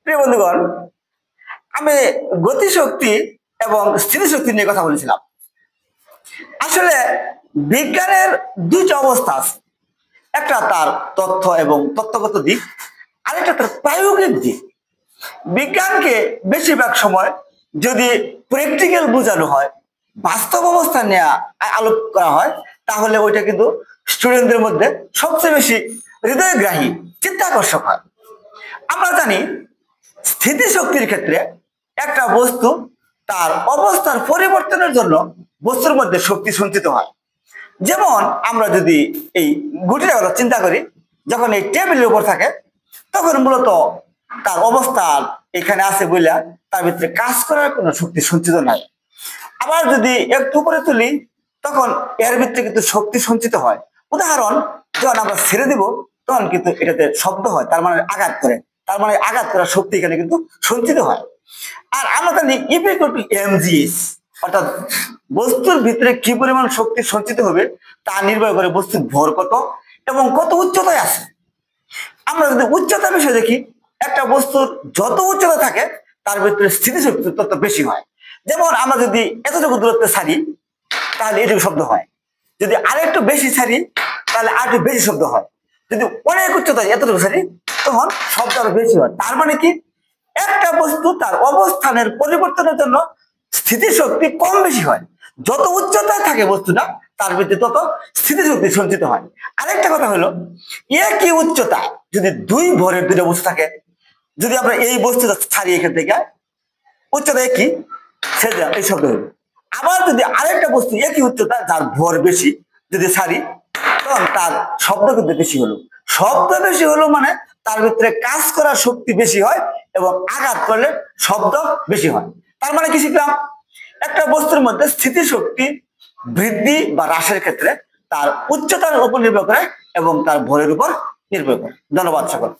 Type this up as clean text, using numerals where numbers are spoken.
প্রিয় বন্ধুগণ, আমি গতিশক্তি এবং স্থিতিশক্তি নিয়ে কথা বলেছিলাম। আসলে বিজ্ঞানের দুইটা অবস্থা আছে, একটা তার তথ্য এবং তত্ত্বগত দিক, আরেকটা তার প্রায়োগিক দিক। বিজ্ঞানকে বেশিরভাগ সময় যদি প্র্যাকটিক্যাল বোঝানো হয়, বাস্তব অবস্থা নিয়ে আলোক করা হয়, তাহলে ওইটা কিন্তু স্টুডেন্টদের মধ্যে সবচেয়ে বেশি হৃদয়গ্রাহী, চিত্তাকর্ষক হয়। আমরা জানি স্থিতিশক্তির ক্ষেত্রে একটা বস্তু তার অবস্থার পরিবর্তনের জন্য বস্তুর মধ্যে শক্তি সঞ্চিত হয়। যেমন আমরা যদি এই গুটিটা কথা চিন্তা করি, যখন এই টেবিলের উপর থাকে তখন মূলত তার অবস্থা এখানে আছে বইলা তার ভিতরে কাজ করার কোনো শক্তি সঞ্চিত নাই। আবার যদি একটু উপরে তুলি তখন এর ভিতরে কিন্তু শক্তি সঞ্চিত হয়। উদাহরণ, যখন আমরা ছেড়ে দিব তখন কিন্তু এটাতে শব্দ হয়, তার মানে আঘাত করে, তার মানে আঘাত করার শক্তি এখানে কিন্তু সঞ্চিত হয়। আর আমরা জানি mgh, অর্থাৎ বস্তুর ভিতরে কি পরিমাণ শক্তি সঞ্চিত হবে তা নির্ভর করে বস্তুর ভর কত এবং কত উচ্চতায় আছে। আমরা যদি উচ্চতা বিষয় দেখি, একটা বস্তুর যত উচ্চতা থাকে তার ভিতরে স্থিতিশক্তি তত বেশি হয়। যেমন আমরা যদি এতটুকু দূরত্বে ছাড়ি তাহলে এটুকু শব্দ হয়, যদি আরেকটু বেশি ছাড়ি তাহলে আরেকটু বেশি শব্দ হয়, যদি অনেক উচ্চতায় এতটুকু ছাড়ি তখন শব্দ আরো বেশি হয়। তার মানে কি, একটা বস্তু তার অবস্থানের পরিবর্তনের জন্য স্থিতিশক্তি কম বেশি হয়। যত উচ্চতায় থাকে বস্তুটা তার ভিতরে তত স্থিতিশক্তি সঞ্চিত হয়। আরেকটা কথা হলো, একই উচ্চতায় যদি দুই ভরের দুইটা বস্তু থাকে, যদি আমরা এই বস্তুটা ছাড়ি এখান থেকে, উচ্চতা একই, সেটা এই শব্দ হলো। আবার যদি আরেকটা বস্তু একই উচ্চতা যার ভর বেশি যদি ছাড়ি, তখন তার শব্দ কিন্তু বেশি হলো। শব্দ বেশি হলো মানে তার ভিতরে কাজ করার শক্তি বেশি হয় এবং আঘাত করলে শব্দ বেশি হয়। তার মানে কি শিখলাম, একটা বস্তুর মধ্যে স্থিতিশক্তি বৃদ্ধি বা হ্রাসের ক্ষেত্রে তার উচ্চতার উপর নির্ভর করে এবং তার ভরের উপর নির্ভর করে। ধন্যবাদ সকল।